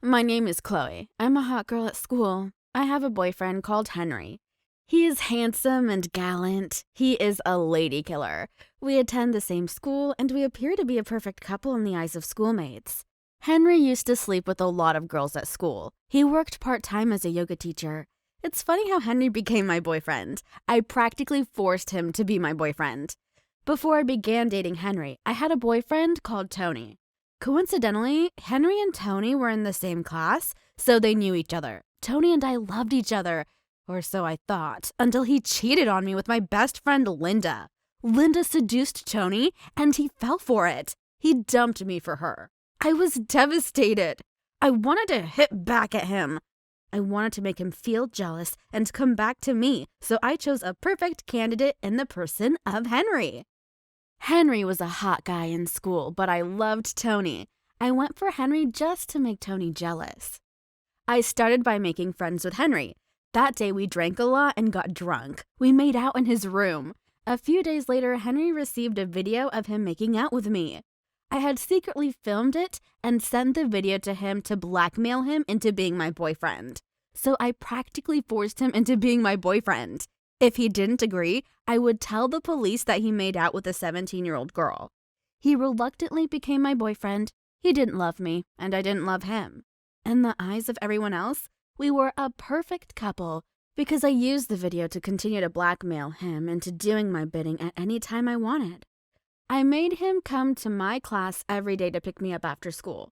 My name is Chloe. I'm a hot girl at school. I have a boyfriend called Henry. He is handsome and gallant. He is a lady killer. We attend the same school, and we appear to be a perfect couple in the eyes of schoolmates. Henry used to sleep with a lot of girls at school. He worked part-time as a yoga teacher. It's funny how Henry became my boyfriend. I practically forced him to be my boyfriend. Before I began dating Henry, I had a boyfriend called Tony. Coincidentally, Henry and Tony were in the same class, so they knew each other. Tony and I loved each other, or so I thought, until he cheated on me with my best friend Linda. Linda seduced Tony, and he fell for it. He dumped me for her. I was devastated. I wanted to hit back at him. I wanted to make him feel jealous and come back to me, so I chose a perfect candidate in the person of Henry. Henry was a hot guy in school, but I loved Tony. I went for Henry just to make Tony jealous. I started by making friends with Henry. That day we drank a lot and got drunk. We made out in his room. A few days later, Henry received a video of him making out with me. I had secretly filmed it and sent the video to him to blackmail him into being my boyfriend. So I practically forced him into being my boyfriend. If he didn't agree, I would tell the police that he made out with a 17-year-old girl. He reluctantly became my boyfriend. He didn't love me, and I didn't love him. In the eyes of everyone else, we were a perfect couple because I used the video to continue to blackmail him into doing my bidding at any time I wanted. I made him come to my class every day to pick me up after school.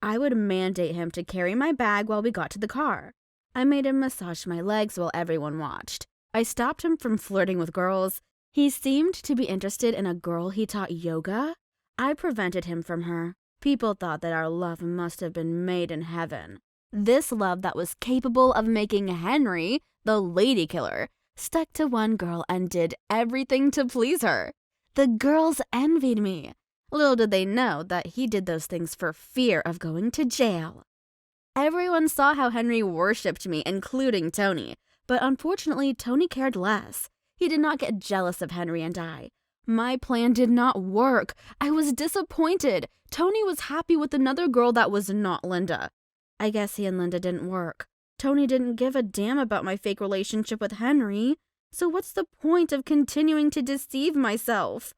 I would mandate him to carry my bag while we got to the car. I made him massage my legs while everyone watched. I stopped him from flirting with girls. He seemed to be interested in a girl he taught yoga. I prevented him from her. People thought that our love must have been made in heaven. This love that was capable of making Henry, the lady killer, stuck to one girl and did everything to please her. The girls envied me. Little did they know that he did those things for fear of going to jail. Everyone saw how Henry worshipped me, including Tony. But unfortunately, Tony cared less. He did not get jealous of Henry and I. My plan did not work. I was disappointed. Tony was happy with another girl that was not Linda. I guess he and Linda didn't work. Tony didn't give a damn about my fake relationship with Henry. So what's the point of continuing to deceive myself?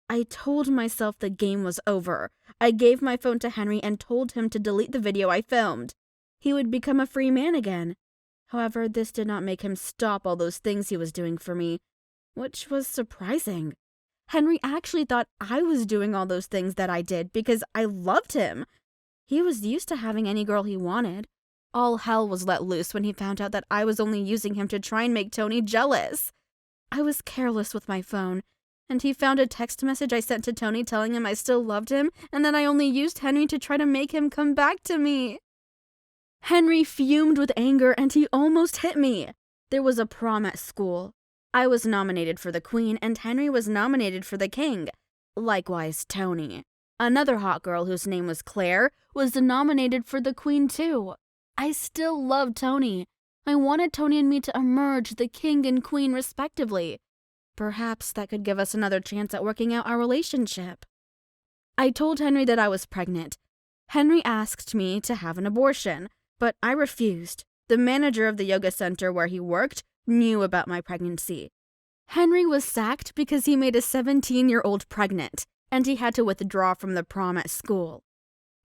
I told myself the game was over. I gave my phone to Henry and told him to delete the video I filmed. He would become a free man again. However, this did not make him stop all those things he was doing for me, which was surprising. Henry actually thought I was doing all those things that I did because I loved him. He was used to having any girl he wanted. All hell was let loose when he found out that I was only using him to try and make Tony jealous. I was careless with my phone, and he found a text message I sent to Tony telling him I still loved him and that I only used Henry to try to make him come back to me. Henry fumed with anger and he almost hit me. There was a prom at school. I was nominated for the queen and Henry was nominated for the king. Likewise, Tony. Another hot girl whose name was Claire was nominated for the queen too. I still loved Tony. I wanted Tony and me to emerge the king and queen respectively. Perhaps that could give us another chance at working out our relationship. I told Henry that I was pregnant. Henry asked me to have an abortion. But I refused. The manager of the yoga center where he worked knew about my pregnancy. Henry was sacked because he made a 17-year-old pregnant, and he had to withdraw from the prom at school.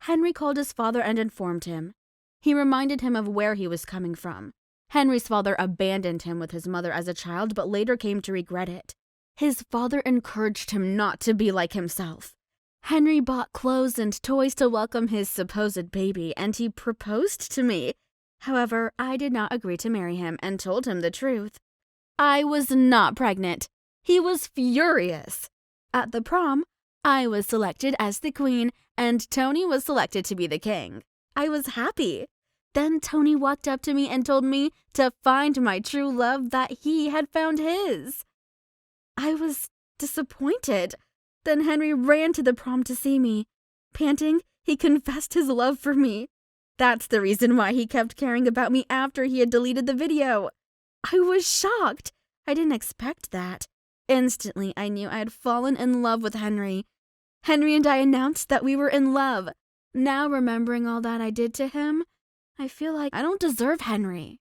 Henry called his father and informed him. He reminded him of where he was coming from. Henry's father abandoned him with his mother as a child, but later came to regret it. His father encouraged him not to be like himself. Henry bought clothes and toys to welcome his supposed baby, and he proposed to me. However, I did not agree to marry him and told him the truth. I was not pregnant. He was furious. At the prom, I was selected as the queen, and Tony was selected to be the king. I was happy. Then Tony walked up to me and told me to find my true love that he had found his. I was disappointed. Then Henry ran to the prom to see me. Panting, he confessed his love for me. That's the reason why he kept caring about me after he had deleted the video. I was shocked. I didn't expect that. Instantly, I knew I had fallen in love with Henry. Henry and I announced that we were in love. Now remembering all that I did to him, I feel like I don't deserve Henry.